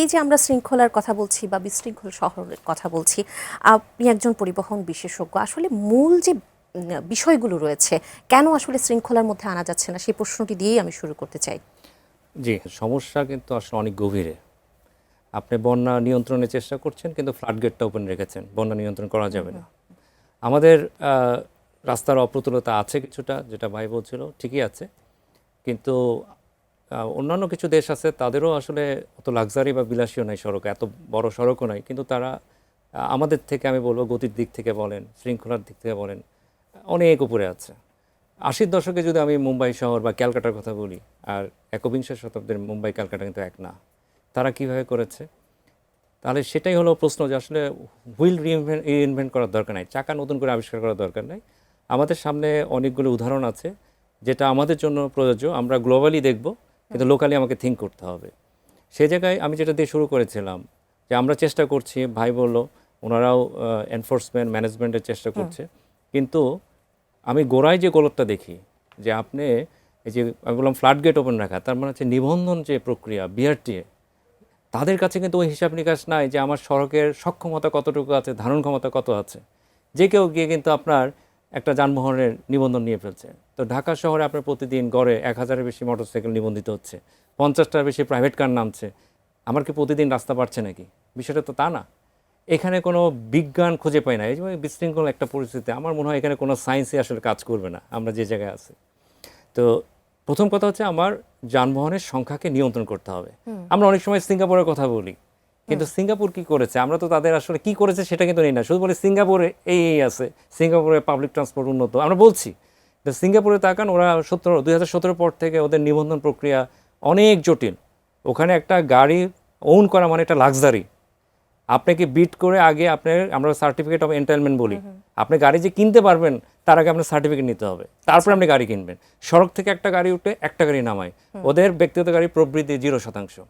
এই যে আমরা শৃঙ্খলার কথা বলছি বা বিশৃঙ্খল শহরের কথা বলছি, আপনি একজন পরিবহন বিশেষজ্ঞ, আসলে মূল যে বিষয়গুলো রয়েছে কেন আসলে শৃঙ্খলার মধ্যে আনা যাচ্ছে না, সেই প্রশ্নটি দিয়েই আমি শুরু করতে চাই। জি, সমস্যা কিন্তু আসলে অনেক গভীরে। আপনি বন্যা নিয়ন্ত্রণের চেষ্টা করছেন কিন্তু ফ্লাড গেটটা ওপেন রেখেছেন, বন্যা নিয়ন্ত্রণ করা যাবে না। আমাদের রাস্তার অপ্রতুলতা আছে কিছুটা, যেটা ভাই বলছিল ঠিকই আছে, কিন্তু অন্যান্য কিছু দেশ আছে তাদেরও আসলে অত লাক্সারি বা বিলাসীও নাই সড়ক, এত বড় সড়কও নাই, কিন্তু তারা আমাদের থেকে আমি বলবো গতির দিক থেকে বলেন, শৃঙ্খলার দিক থেকে বলেন, অনেক উপরে আছে। 80-র দশকে যদি আমি মুম্বাই শহর বা ক্যালকাটার কথা বলি, আর একবিংশ শতাব্দীর মুম্বাই ক্যালকাটা কিন্তু এক না। তারা কিভাবে করেছে? তাহলে সেটাই হলো প্রশ্ন যে আসলে হুইল রিইনভেন্ট করার দরকার নাই, চাকা নতুন করে আবিষ্কার করার দরকার নাই। আমাদের সামনে অনেকগুলো উদাহরণ আছে যেটা আমাদের জন্য প্রযোজ্য। আমরা গ্লোবালি দেখব, কিন্তু লোকালি আমাকে থিঙ্ক করতে হবে। সেই জায়গায় আমি যেটা দিয়ে শুরু করেছিলাম যে আমরা চেষ্টা করছি, ভাই বলল ওনারাও এনফোর্সমেন্ট ম্যানেজমেন্টের চেষ্টা করছে, কিন্তু আমি গোড়ায় যে গলতটা দেখি যে আপনি এই যে আমি বললাম ফ্লাড গেট ওপেন রাখা, তার মানে হচ্ছে নিবন্ধন যে প্রক্রিয়া বিআরটিএ, তাদের কাছে কিন্তু ওই হিসাব নিকাশ নাই যে আমার সড়কের সক্ষমতা কতটুকু আছে, ধারণ ক্ষমতা কত আছে। যে কেউ গিয়ে কিন্তু আপনার একটা যানবাহনের নিবন্ধন নিয়ে ফেলছে। তো ঢাকা শহরে আপনার প্রতিদিন গড়ে 1000-এর বেশি মোটরসাইকেল নিবন্ধিত হচ্ছে, 50টার বেশি প্রাইভেট কার নামছে। আমার কি প্রতিদিন রাস্তা পাচ্ছে নাকি? বিষয়টা তো তা না। এখানে কোনো বিজ্ঞান খুঁজে পাই না। এই যে বিশৃঙ্খল একটা পরিস্থিতি, আমার মনে হয় এখানে কোনো সায়েন্সই আসলে কাজ করবে না আমরা যে জায়গায় আছি। তো প্রথম কথা হচ্ছে আমার যানবাহনের সংখ্যাকে নিয়ন্ত্রণ করতে হবে। আমরা অনেক সময় সিঙ্গাপুরের কথা বলি, কিন্তু সিঙ্গাপুর কি করেছে আমরা তো তাদের আসলে কি করেছে সেটা কিন্তু নেই না, শুধু বলি সিঙ্গাপুরে এই আছে, সিঙ্গাপুরে পাবলিক ট্রান্সপোর্ট উন্নত আমরা বলছি। তো সিঙ্গাপুরে তাকান, ওরা 2017 পর থেকে ওদের নিবন্ধন প্রক্রিয়া অনেক জটিল। ওখানে একটা গাড়ি ওন করা মানে একটা লাক্সারি। আপনাকে বিট করে আগে আপনার, আমরা সার্টিফিকেট অফ এন্টাইলমেন্ট বলি, আপনি গাড়ি যে কিনতে পারবেন তার আগে আপনার সার্টিফিকেট নিতে হবে, তারপরে আপনি গাড়ি কিনবেন। সড়ক থেকে একটা গাড়ি উঠে একটা গাড়ি নামায়, ওদের ব্যক্তিগত গাড়ি প্রবৃদ্ধি 0%।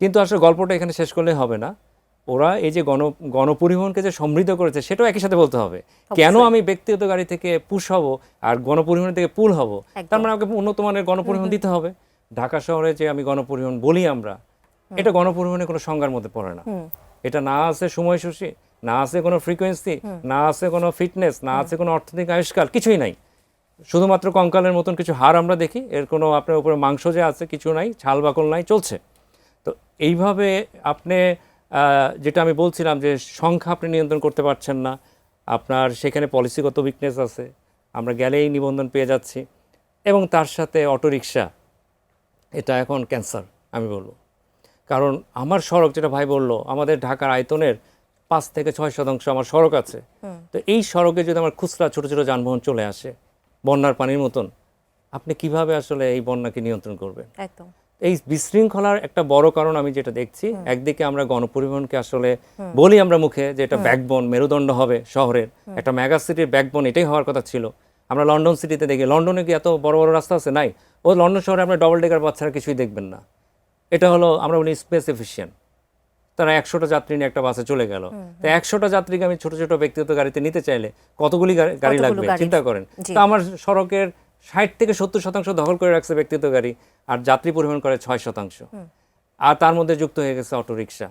কিন্তু আসলে গল্পটা এখানে শেষ করলে হবে না। ওরা এই যে গণপরিবহনকে যে সমৃদ্ধ করেছে সেটাও একই সাথে বলতে হবে। কেন আমি ব্যক্তিগত গাড়ি থেকে পুশ হব আর গণপরিবহন থেকে পুল হব? তার মানে আমাকে উন্নত মানের গণপরিবহন দিতে হবে। ঢাকা শহরে যে আমি গণপরিবহন বলি আমরা, এটা গণপরিবহনের কোনো সংজ্ঞার মধ্যে পড়ে না। এটা না আছে সময়সূচি, না আছে কোনো ফ্রিকোয়েন্সি, না আছে কোনো ফিটনেস, না আছে কোনো অর্থনৈতিক আবিষ্কার, কিছুই নাই। শুধুমাত্র কঙ্কালের মতন কিছু হাড় আমরা দেখি, এর কোনো আপনার উপরে মাংস যে আছে কিছু নাই, ছাল বাকল নাই, চলছে। তো এইভাবে আপনি যেটা আমি বলছিলাম যে সংখ্যা আপনি নিয়ন্ত্রণ করতে পারছেন না, আপনার সেখানে পলিসিগত উইকনেস আছে, আমরা গেলেই নিবন্ধন পেয়ে যাচ্ছি। এবং তার সাথে অটোরিকশা, এটা এখন ক্যান্সার আমি বলবো। কারণ আমার সড়ক, যেটা ভাই বলল, আমাদের ঢাকার আয়তনের 5-6% আমার সড়ক আছে। তো এই সড়কে যদি আমার খুচরা ছোট ছোট যানবাহন চলে আসে বন্যার পানির মতন, আপনি কিভাবে আসলে এই বন্যাকে নিয়ন্ত্রণ করবেন? একদম। এই বিশৃঙ্খলার একটা বড় কারণ আমি যেটা দেখছি, একদিকে আমরা গণপরিবহনকে আসলে বলি আমরা মুখে যে এটা ব্যাকবোন, মেরুদণ্ড হবে শহরের, একটা মেগা সিটির ব্যাকবোন এটাই হওয়ার কথা ছিল। আমরা লন্ডন সিটিতে দেখি, লন্ডনে কি এত বড় বড় রাস্তা আছে? নাই। ও লন্ডন শহরে আপনার ডবল ডেকার বাস ছাড়া কিছুই দেখবেন না। এটা হলো আমরা বলি স্পেস এফিশিয়েন্ট। তারা 100টা যাত্রী নিয়ে একটা বাসে চলে গেল। তো 100টা যাত্রীকে আমি ছোট ছোট ব্যক্তিগত গাড়িতে নিতে চাইলে কতগুলি গাড়ি লাগবে চিন্তা করেন। তো আমার সড়কের 60-70% দখল করে রাখছে ব্যক্তিগত গাড়ি, আর যাত্রী পরিবহন করে 6%। আর তার মধ্যে যুক্ত হয়ে গেছে অটোরিকশা।